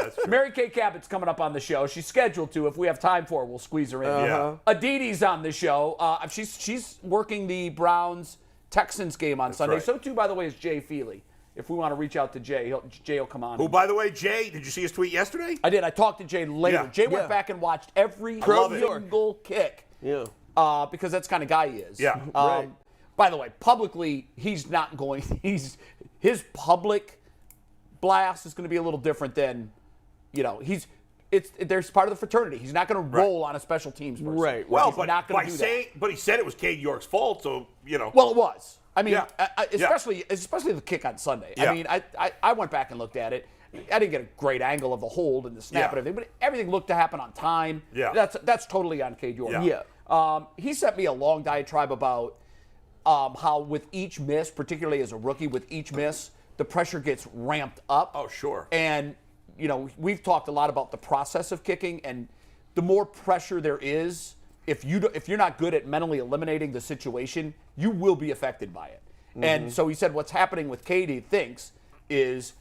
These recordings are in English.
that's true. Mary Kay Cabot's coming up on the show. She's scheduled to. If we have time for her, we'll squeeze her in. Aditi's on the show. She's working the Browns-Texans game on Sunday. right. So, too, by the way, is Jay Feely. If we want to reach out to Jay, Jay will come on. Who, by the way, Jay, did you see his tweet yesterday? I did. I talked to Jay later. Yeah. Jay went back and watched every single kick. Yeah. Because that's the kind of guy he is. Yeah. Right. By the way, publicly, he's not going. His public blast is going to be a little different than, there's part of the fraternity. He's not going to roll on a special teams person. Right. Well, He's not going to do that. But he said it was Cade York's fault, so, Well, it was. I mean, Yeah. especially the kick on Sunday. Yeah. I mean, I went back and looked at it. I didn't get a great angle of the hold and the snap and everything, but everything looked to happen on time. Yeah. That's totally on Cade York. Yeah. He sent me a long diatribe about how with each miss, particularly as a rookie, with each miss, the pressure gets ramped up. Oh, sure. And, we've talked a lot about the process of kicking, and the more pressure there is, if you're not good at mentally eliminating the situation, you will be affected by it. Mm-hmm. And so he said what's happening with Cade, he thinks, is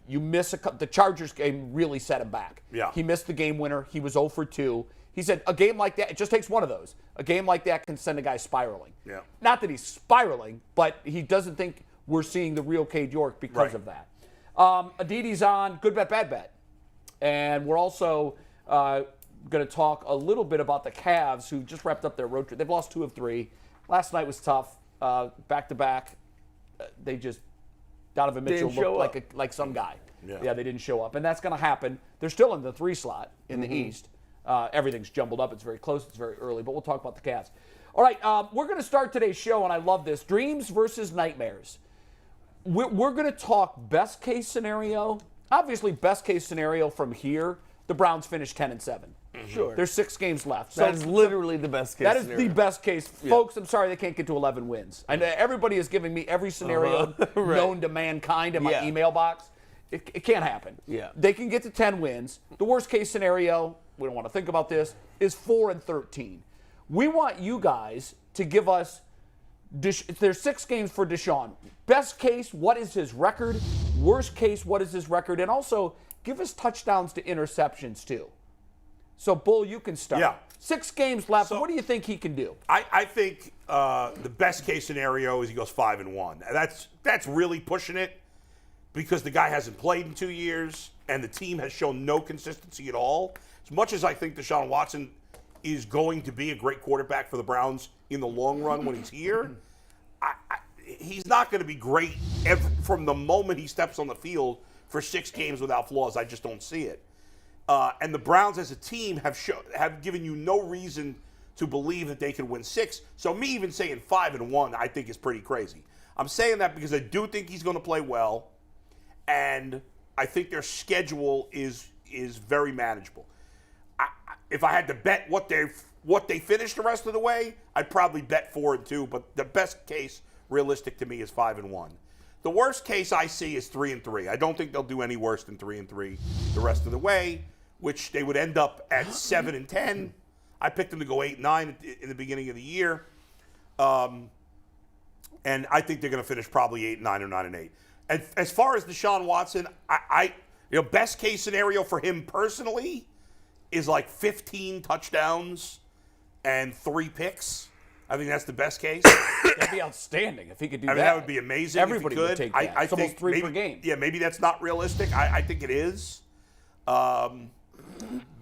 you miss the Chargers game really set him back. Yeah. He missed the game winner. He was 0 for 2. He said a game like that, it just takes one of those. A game like that can send a guy spiraling. Yeah. Not that he's spiraling, but he doesn't think we're seeing the real Cade York because of that. Aditi's on Good Bet, Bad Bet. And we're also going to talk a little bit about the Cavs, who just wrapped up their road trip. They've lost 2 of 3. Last night was tough. Back-to-back. Donovan Mitchell looked like some guy. Yeah, they didn't show up. And that's going to happen. They're still in the 3 slot in the East. Everything's jumbled up. It's very close. It's very early. But we'll talk about the Cavs. All right, we're going to start today's show, and I love this. Dreams versus nightmares. We're going to talk best case scenario. Obviously, best case scenario from here, the Browns finish 10-7. Sure. There's 6 games left. That is literally the best case That is scenario. the best case. Folks, I'm sorry they can't get to 11 wins. I know everybody is giving me every scenario known to mankind in my email box. It can't happen. Yeah. They can get to 10 wins. The worst case scenario, we don't want to think about this, is 4-13. We want you guys to give us, there's 6 games for Deshaun. Best case, what is his record? Worst case, what is his record? And also, give us touchdowns to interceptions, too. So, Bull, you can start. Yeah. 6 games left. So, what do you think he can do? I think the best case scenario is he goes 5-1. That's really pushing it because the guy hasn't played in 2 years and the team has shown no consistency at all. As much as I think Deshaun Watson is going to be a great quarterback for the Browns in the long run when he's here, he's not going to be great from the moment he steps on the field for 6 games without flaws. I just don't see it. And the Browns as a team have given you no reason to believe that they can win 6. So me even saying 5-1, I think is pretty crazy. I'm saying that because I do think he's going to play well, and I think their schedule is very manageable. If I had to bet what they finish the rest of the way, I'd probably bet 4-2. But the best case, realistic to me, is 5-1. The worst case I see is 3-3. I don't think they'll do any worse than 3-3 the rest of the way, which they would end up at 7-10. I picked them to go 8-9 in the beginning of the year, and I think they're going to finish probably 8-9 or 9-8. And as far as Deshaun Watson, best case scenario for him personally is like 15 touchdowns and 3 picks. I think that's the best case. That'd be outstanding if he could do that. That would be amazing. Everybody if he could. would take that. It's almost think 3 per game. Yeah, maybe that's not realistic. I think it is,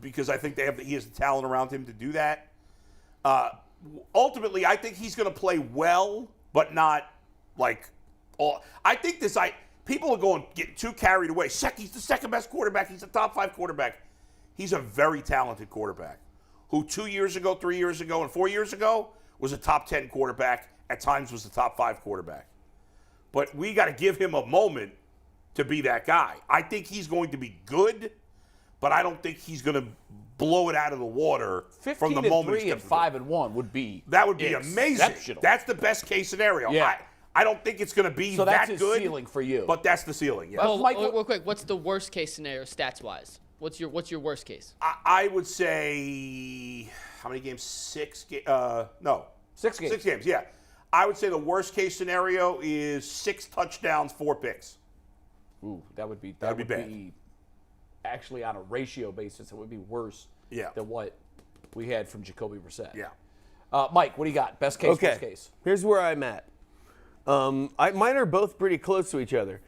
because I think he has the talent around him to do that. Ultimately, I think he's going to play well, but not like all. I think people are getting too carried away. He's the second best quarterback. He's a top 5 quarterback. He's a very talented quarterback who 2 years ago, 3 years ago, and 4 years ago was a top 10 quarterback, at times was a top 5 quarterback. But we got to give him a moment to be that guy. I think he's going to be good, but I don't think he's going to blow it out of the water from the moment he 15-3 and steps 5-1 would be That would be amazing. Exceptional. That's the best case scenario. Yeah. I don't think it's going to be so that that's good. his ceiling for you. But that's the ceiling, yes. Well, Michael, real quick, what's the worst case scenario stats-wise? What's your worst case? I would say, how many games? 6 games? No. 6 games. 6 games, yeah. I would say the worst case scenario is 6 touchdowns, 4 picks. Ooh, that would be bad. actually on a ratio basis, it would be worse than what we had from Jacoby Brissett. Yeah. Mike, what do you got? Best case, worst case. Here's where I'm at. Mine are both pretty close to each other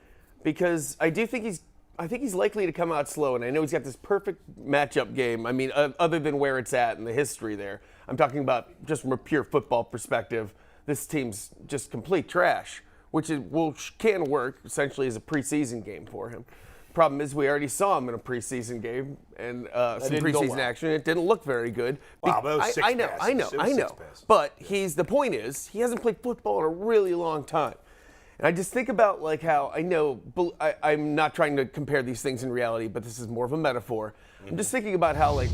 because I think he's likely to come out slow, and I know he's got this perfect matchup game. I mean, other than where it's at and the history there, I'm talking about just from a pure football perspective. This team's just complete trash, which can work essentially as a preseason game for him. Problem is, we already saw him in a preseason game and some preseason action. It didn't look very good. Wow, but it was six I know. But the point is, he hasn't played football in a really long time. And I just think about like how I'm not trying to compare these things in reality, but this is more of a metaphor. Mm-hmm. I'm just thinking about how like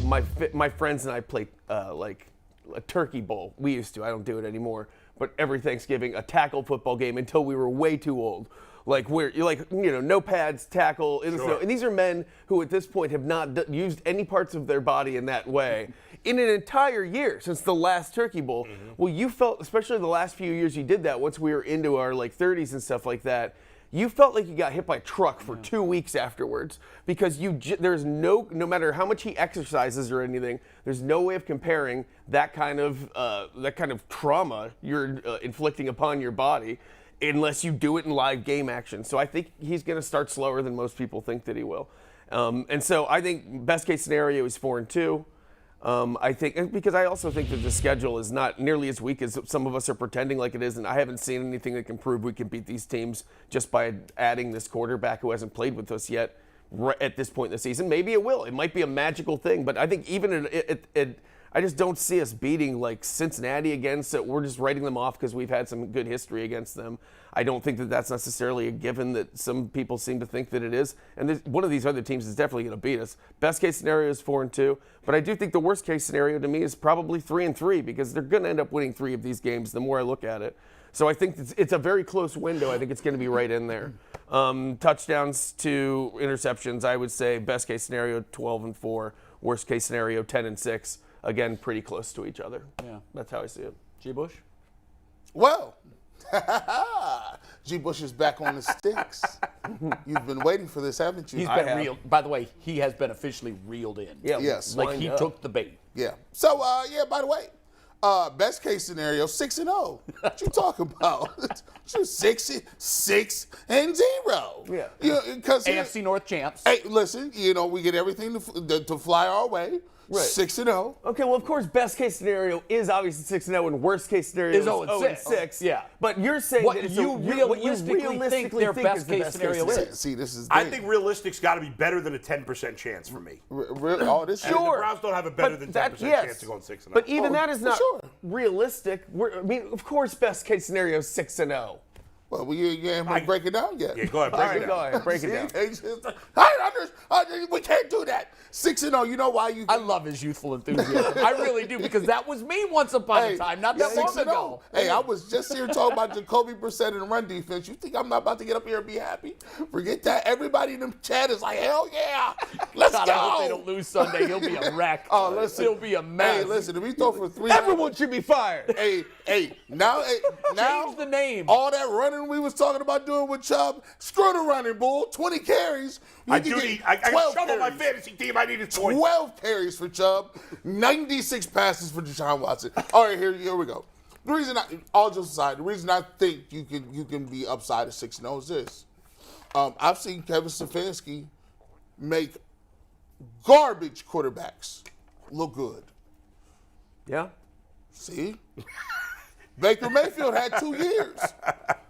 my friends and I played like a turkey bowl. We used to. I don't do it anymore. But every Thanksgiving, a tackle football game until we were way too old. Like where you're like, no pads, tackle in the snow. And these are men who at this point have not used any parts of their body in that way in an entire year since the last Turkey Bowl. Mm-hmm. Well, you felt, especially the last few years you did that, once we were into our like 30s and stuff like that, you felt like you got hit by a truck for 2 weeks afterwards because there's no matter how much he exercises or anything, there's no way of comparing that kind of trauma you're inflicting upon your body unless you do it in live game action. So I think he's going to start slower than most people think that he will. And so I think best case scenario is 4-2. I think because I also think that the schedule is not nearly as weak as some of us are pretending like it is, and I haven't seen anything that can prove we can beat these teams just by adding this quarterback who hasn't played with us yet at this point in the season. Maybe it will. It might be a magical thing, but I think even I just don't see us beating like Cincinnati again, so we're just writing them off because we've had some good history against them. I don't think that that's necessarily a given that some people seem to think that it is. And one of these other teams is definitely going to beat us. Best case scenario is 4-2, but I do think the worst case scenario to me is probably 3-3 because they're going to end up winning 3 of these games the more I look at it. So I think it's a very close window. I think it's going to be right in there. Touchdowns to interceptions, I would say best case scenario 12-4, worst case scenario 10-6. Again, pretty close to each other. Yeah, that's how I see it. G. Bush? Well, G. Bush is back on the sticks. You've been waiting for this, haven't you? He's been reeled. By the way, he has been officially reeled in. Yeah, yes. Like he took the bait. Yeah. So, by the way, best case scenario 6-0. What you talking about? 6-0. Yeah. Because AFC North champs. Hey, listen. We get everything to fly our way. Right. 6-0. Okay, well, of course, best case scenario is obviously 6-0, and worst case scenario is 0-6. Yeah. But you're saying what that it's you realistically think their best case scenario is. See, this is. I think realistic's got to be better than a 10% chance for me. This And the Browns don't have a better than 10% chance of going 6-0. But even that is not realistic. Of course, best case scenario is 6-0. Well, you haven't break it down yet. Yeah, go ahead, break it down. Go ahead, break it down. We can't do that. 6-0. You know why you? I love his youthful enthusiasm. I really do because that was me once upon a time, not that long ago. Hey, I was just here talking about Jacoby Brissett and run defense. You think I'm not about to get up here and be happy? Forget that. Everybody in the chat is like, hell yeah, let's God, go. I hope they don't lose Sunday. He'll be a wreck. Oh, listen, he'll be a mess. Hey, listen, if we throw for 3, everyone should be fired. Now change the name. All that running we was talking about doing with Chubb, screw the running, bull. 20 carries. I got Chubb on my fantasy team. I needed 12 carries for Chubb, 96 passes for Deshaun Watson. All right, here we go. The reason all jokes aside, the reason I think you can be upside of 6-0 is this. I've seen Kevin Stefanski make garbage quarterbacks look good. Yeah. See? Baker Mayfield had 2 years.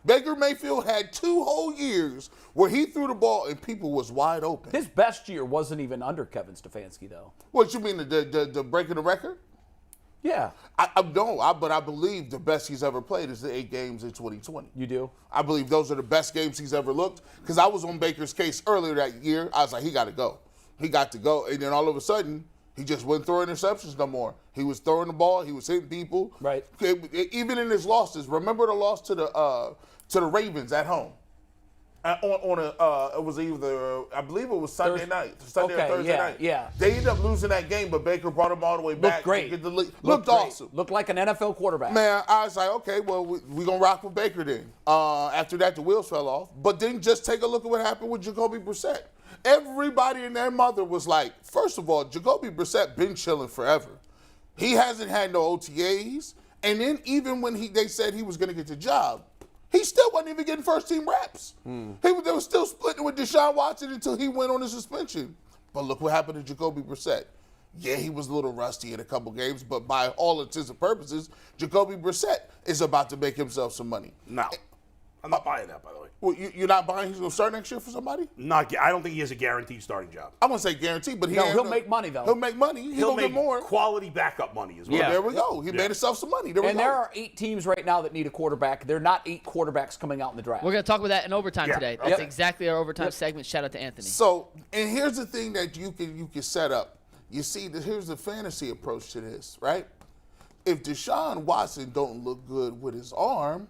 Baker Mayfield had 2 whole years where he threw the ball and people was wide open. His best year wasn't even under Kevin Stefanski, though. What, you mean the breaking the record? Yeah. But I believe the best he's ever played is the 8 games in 2020. You do? I believe those are the best games he's ever looked. Because I was on Baker's case earlier that year. I was like, he got to go. He got to go. And then all of a sudden, he just wouldn't throw interceptions no more. He was throwing the ball. He was hitting people. Right. Even in his losses, remember the loss to the Ravens at home? It was either, I believe it was Sunday night. Sunday or Thursday night. Yeah. They ended up losing that game, but Baker brought them all the way back. Looked great. To get the lead. Looked awesome. Looked like an NFL quarterback. Man, I was like, okay, well, we're going to rock with Baker then. After that, the wheels fell off. But then just take a look at what happened with Jacoby Brissett. everybody and their mother was like, first of all, Jacoby Brissett been chilling forever. He hasn't had no OTAs. And then even when they said he was going to get the job, he still wasn't even getting first-team reps. They were still splitting with Deshaun Watson until he went on a suspension. But look what happened to Jacoby Brissett. Yeah, he was a little rusty in a couple games, but by all intents and purposes, Jacoby Brissett is about to make himself some money. No. I'm not buying that, by the way. Well, you're not buying he's going to start next year for somebody? I don't think he has a guaranteed starting job. I'm going to say guaranteed, but he'll make money, though. He'll make money. He'll He'll make get more. quality backup money as well. Well, there we go. He made himself some money. There are 8 teams right now that need a quarterback. There are not 8 quarterbacks coming out in the draft. We're going to talk about that in overtime today. That's Yep. exactly our overtime segment. Shout out to Anthony. So, and here's the thing that you can set up. You see, here's the fantasy approach to this, right? If Deshaun Watson don't look good with his arm,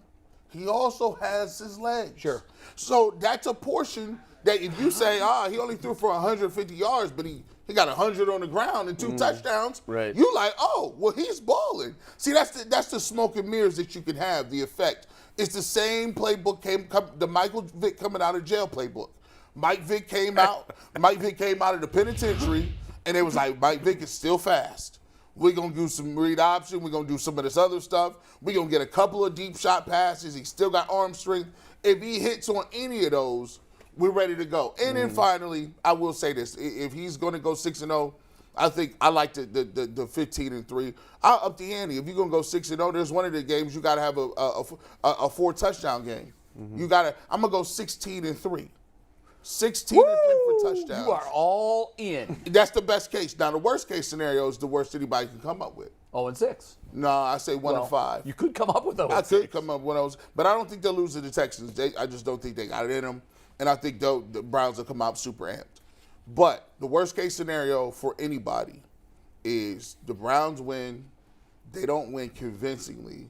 he also has his legs. Sure. So that's a portion that if you say, he only threw for 150 yards, but he got 100 on the ground and 2 touchdowns, right. you like, well, he's balling. See, that's the smoke and mirrors that you can have, the effect. It's the same playbook, the Michael Vick coming out of jail playbook. Mike Vick came out of the penitentiary, and it was like, Mike Vick is still fast. We're going to do some read option. We're going to do some of this other stuff. We're going to get a couple of deep shot passes. He still got arm strength. If he hits on any of those, we're ready to go. And then finally, I will say this. If he's going to go 6-0, I think I like the 15-3. I'll up the ante. If you're going to go 6-0, there's one of the games you got to have a 4-touchdown game. I'm going to go 16-3. 16-3 for touchdowns. You are all in. That's the best case. Now, the worst case scenario is the worst anybody can come up with. 0-6. No, I say 1-5. You could come up with those. I could come up with those, but I don't think they'll lose to the Texans. I just don't think they got it in them, and I think the Browns will come out super amped. But the worst case scenario for anybody is the Browns win, they don't win convincingly,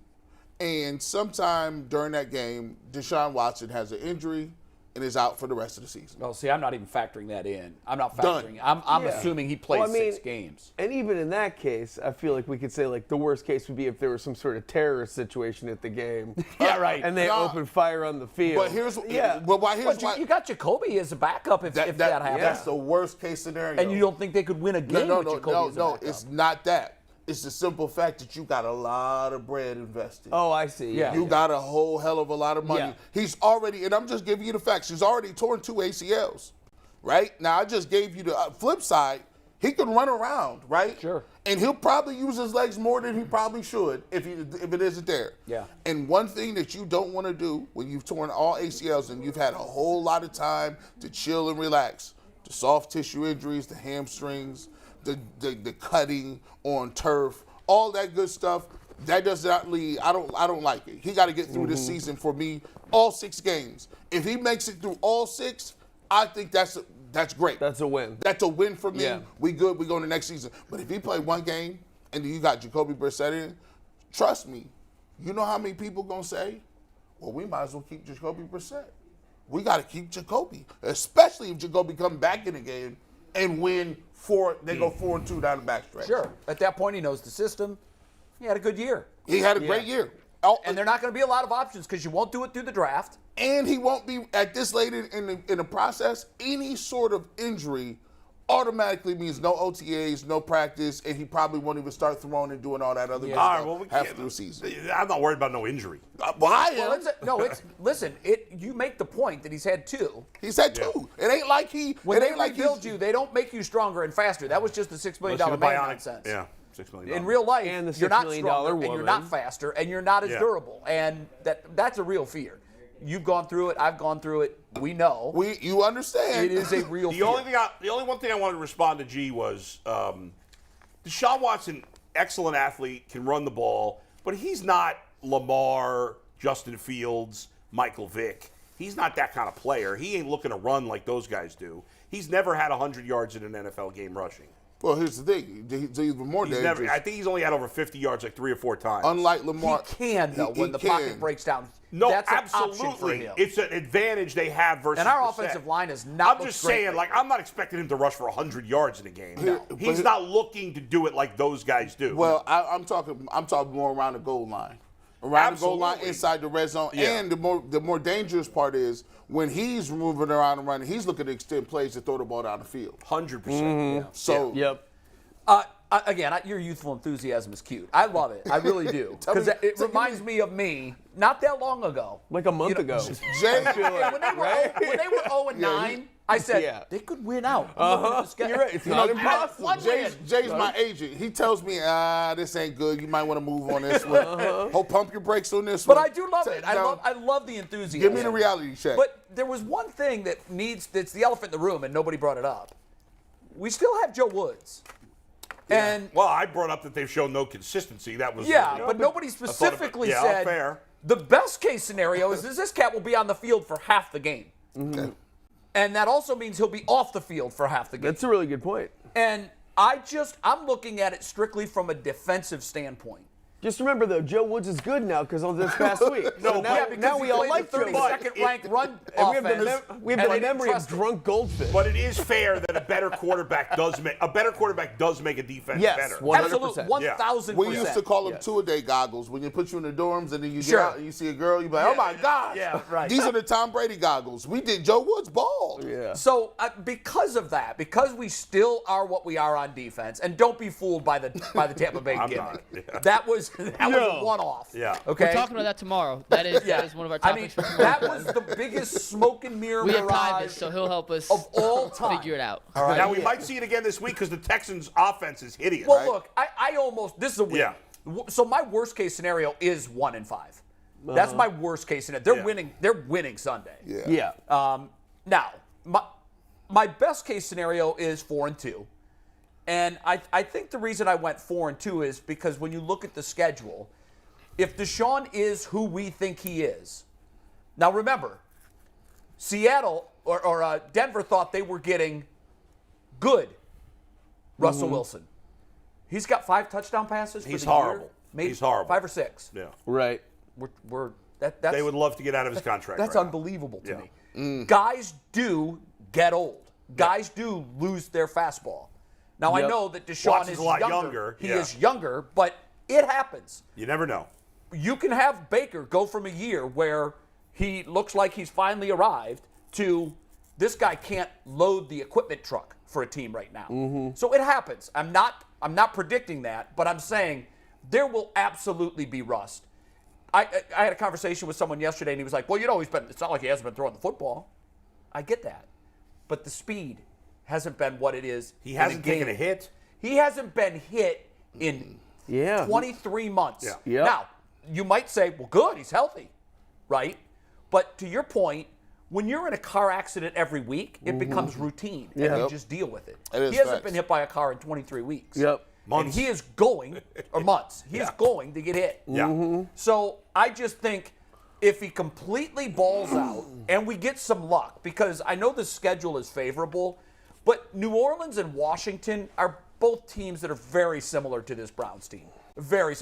and sometime during that game, Deshaun Watson has an injury and is out for the rest of the season. Well, see, I'm not even factoring that in. I'm not factoring. I'm assuming he plays 6 games. And even in that case, I feel like we could say like the worst case would be if there was some sort of terrorist situation at the game. Yeah, right. And they opened fire on the field. But here's why You got Jacoby as a backup if that happens. That's the worst case scenario. And you don't think they could win a game with Jacoby as a backup? It's not that. It's the simple fact that you got a lot of bread invested. Oh, I see. Yeah. You got a whole hell of a lot of money. Yeah. He's already, and I'm just giving you the facts, he's already torn 2 ACLs, right? Now, I just gave you the flip side. He can run around, right? Sure. And he'll probably use his legs more than he probably should if it isn't there. Yeah. And one thing that you don't want to do when you've torn all ACLs and you've had a whole lot of time to chill and relax, the soft tissue injuries, the hamstrings, the cutting on turf, all that good stuff, that does not lead. I don't like it. He got to get through this season for me, all 6 games. If he makes it through all 6, I think that's great. That's a win. That's a win for me. Yeah. We good. We go to the next season. But if he play one game and then you got Jacoby Brissett in, trust me, you know how many people gonna say, well, we might as well keep Jacoby Brissett. We got to keep Jacoby, especially if Jacoby come back in the game and win 4. They go 4-2 down the backstretch. Sure. At that point, he knows the system. He had a good year. He had a great year. And there are not going to be a lot of options because you won't do it through the draft. And he won't be at this late in the process. Any sort of injury automatically means no OTAs, no practice, and he probably won't even start throwing and doing all that other good stuff after the season. I'm not worried about no injury. Listen. You make the point that he's had 2. He's had 2. It ain't like he. When it they ain't like rebuild you, they don't make you stronger and faster. That was just the $6 million man nonsense. Yeah, $6 million. In real life, And the you're not $6 million stronger, and woman. you're not faster, and you're not as durable, and that's a real fear. You've gone through it. I've gone through it. We know. You understand. It is a real The fear. only one thing I wanted to respond to G was Deshaun Watson, excellent athlete, can run the ball, but he's not Lamar, Justin Fields, Michael Vick. He's not that kind of player. He ain't looking to run like those guys do. He's never had 100 yards in an NFL game rushing. Well, here's the thing. He's even more dangerous. I think he's only had over 50 yards like 3 or 4 times. Unlike Lamar. He can, though, when the pocket breaks down. No, that's absolutely. An option for him. It's an advantage they have versus And our Brissett. offensive line is not. I'm just saying, I'm not expecting him to rush for 100 yards in a game. He's not looking to do it like those guys do. Well, I'm talking more around the goal line. around the goal line, Absolutely. inside the red zone. Yeah. And the more dangerous part is when he's moving around and running, he's looking to extend plays to throw the ball down the field. 100%. So Yep. Again, your youthful enthusiasm is cute. I love it. I really do. Because it reminds me of me not that long ago. Like a month ago. Jay, When they were 0 and 9, I said they could win out. You're right. It's not impossible. Jay's my agent. He tells me, this ain't good. You might want to move on this one. Pump your brakes on this But one. I do love it. Now, I love the enthusiasm. give me the reality check. But there was one thing that's the elephant in the room, and nobody brought it up. We still have Joe Woods. And Well, I brought up that they've shown no consistency. That was but nobody specifically said fair. the best case scenario is this cat will be on the field for half the game. Okay. And that also means he'll be off the field for half the game. That's a really good point. And I'm looking at it strictly from a defensive standpoint. Just remember, though, Joe Woods is good now because of this past week. No, now we all like the Joe Woods. 32nd ranked run And we have offense. we have and the they didn't memory of trust him. drunk goldfish. But it is fair that a better quarterback does make a defense Yes, better. 100%. Absolutely, 1,000%. We used to call them two-a-day goggles. When you put you in the dorms and then you get Sure. out and you see a girl, you be like, oh my God. Yeah, right. These are the Tom Brady goggles. We did Joe Woods ball. Yeah. So because of that, because we still are what we are on defense, and don't be fooled by the Tampa Bay I'm gimmick. not, yeah. That was a one-off. Yeah. Okay. We're talking about that tomorrow. That is one of our I mean, topics for tomorrow. that was the biggest smoke and mirror We have mirage Tyvis, so he'll help us of all time. figure it out. All right. Now we might see it again this week because the Texans' offense is hideous. Well, look, I almost this is a win. Yeah. So my worst case scenario is 1-5. That's my worst case scenario. They're Yeah. winning. They're winning Sunday. Yeah. Now, my best case scenario is 4-2. And I think the reason I went 4-2 is because when you look at the schedule, if Deshaun is who we think he is, now remember, Seattle or Denver thought they were getting good Russell Wilson. He's got 5 touchdown passes. He's for the year. horrible. Maybe He's horrible. 5 or 6. Yeah. Right. That's They would love to get out of his contract. that's right now. unbelievable to Yeah. me. Guys do get old. Guys do lose their fastball. Now I Yep. know that Deshaun Watson's is a lot younger. younger, He yeah. is younger, but it happens. You never know. You can have Baker go from a year where he looks like he's finally arrived to this guy can't load the equipment truck for a team right now. So it happens. I'm not predicting that, but I'm saying there will absolutely be rust. I had a conversation with someone yesterday, and he was like, "Well, it's not like he hasn't been throwing the football." I get that, but the speed hasn't been what it is. He in hasn't game. taken a hit. He hasn't been hit in 23 months. Yeah. Yep. Now, you might say, well, good, he's healthy, right? But to your point, when you're in a car accident every week, it becomes routine, and you Yep. just deal with it. It is He hasn't facts. been hit by a car in 23 weeks. Yep. Months. And he is going, or months, he's Yeah. going to get hit. Yeah. So I just think if he completely balls out and we get some luck, because I know the schedule is favorable, but New Orleans and Washington are both teams that are very similar to this Browns team.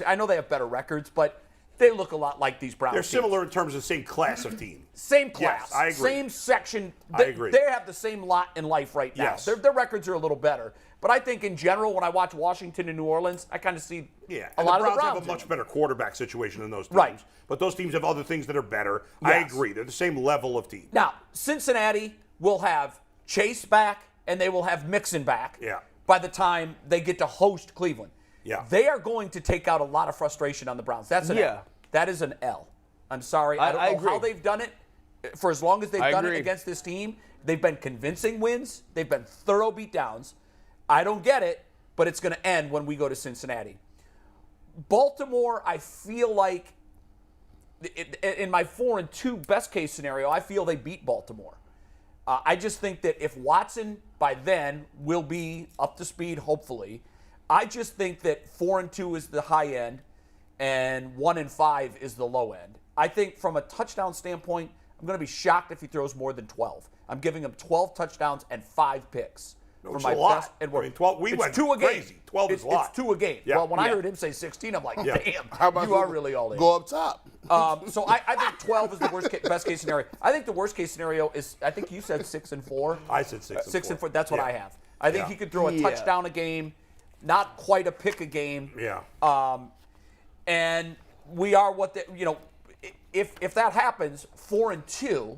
I know they have better records, but they look a lot like these Browns They're teams. similar in terms of the same class of team. Same class. Yes, I agree. Same section. I agree. They have the same lot in life right now. Yes. Their records are a little better. But I think in general, when I watch Washington and New Orleans, I kind of see Yeah, a and lot the of the Browns Browns. have a much better quarterback situation than those teams. Right. But those teams have other things that are better. I Yes. agree. They're the same level of team. Now, Cincinnati will have Chase back and they will have Mixon back Yeah. by the time they get to host Cleveland. Yeah. They are going to take out a lot of frustration on the Browns. That's an Yeah. L. That is an L. I'm sorry. I don't I know how agree. they've done it for as long as they've I done it agree. against this team. They've been convincing wins. They've been thorough beatdowns. I don't get it, but it's going to end when we go to Cincinnati. Baltimore, I feel like in my 4-2 best case scenario, I feel they beat Baltimore. I just think that if Watson by then will be up to speed, hopefully, I just think that 4-2 is the high end and 1-5 is the low end. I think from a touchdown standpoint, I'm going to be shocked if he throws more than 12. I'm giving him 12 touchdowns and 5 picks. Which is a lot. And I mean, 12 we it's went 2 a game. crazy. 12 is a lot. It's 2 a game. Yeah. Well, when I Yeah. heard him say 16, I'm like, Yeah. damn, How about you are really all in. Go up top. So I think 12 is the best case scenario. I think the worst case scenario is, I think you said 6-4. I said 6 and 6 and 4. 4. That's what Yeah. I have. I think Yeah. he could throw a Yeah. touchdown a game, not quite a pick a game. Yeah. And we are what the, if that happens, 4-2,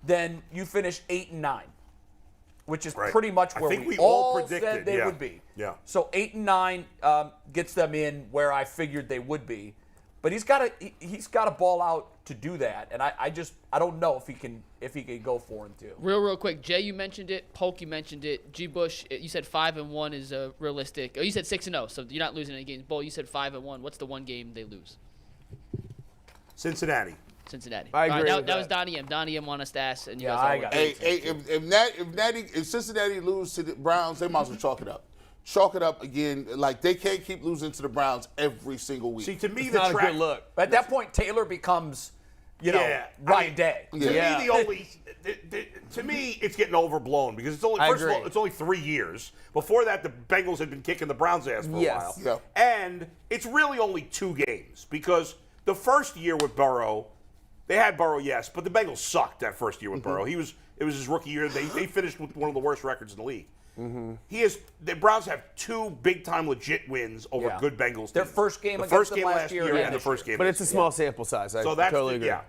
then you finish 8-9, which is pretty much where we all predicted said they would be. Yeah. So 8-9 gets them in where I figured they would be, but he's got to ball out to do that, and I don't know if he can go 4-2. Real quick, Jay, you mentioned it. Polk, you mentioned it. G. Bush, you said 5-1 is realistic. Oh, you said 6-0, so you're not losing any games. Bull, you said 5-1. What's the one game they lose? Cincinnati. I agree with That was that. Donnie M. Donnie M. wanted us to ask, and you Yeah, guys all I were- got Hey, if Cincinnati lose to the Browns, they might as well chalk it up. Chalk it up again. Like, they can't keep losing to the Browns every single week. See, to me, It's the not a track. good look. But at that point, Taylor becomes, Yeah, Ryan Day. To me, to me, it's getting overblown because it's only I first of all, agree. it's only 3 years. Before that, the Bengals had been kicking the Browns' ass for a Yes. while, Yeah. and it's really only 2 games because the first year with Burrow, they had Burrow, yes, but the Bengals sucked that first year with Burrow. It was his rookie year. They finished with one of the worst records in the league. The Browns have 2 big-time legit wins over Yeah. good Bengals teams. Their first game the against first them game last last year year and and the this first game. But this it's a year. small sample size. I So that's totally the, agree. yeah.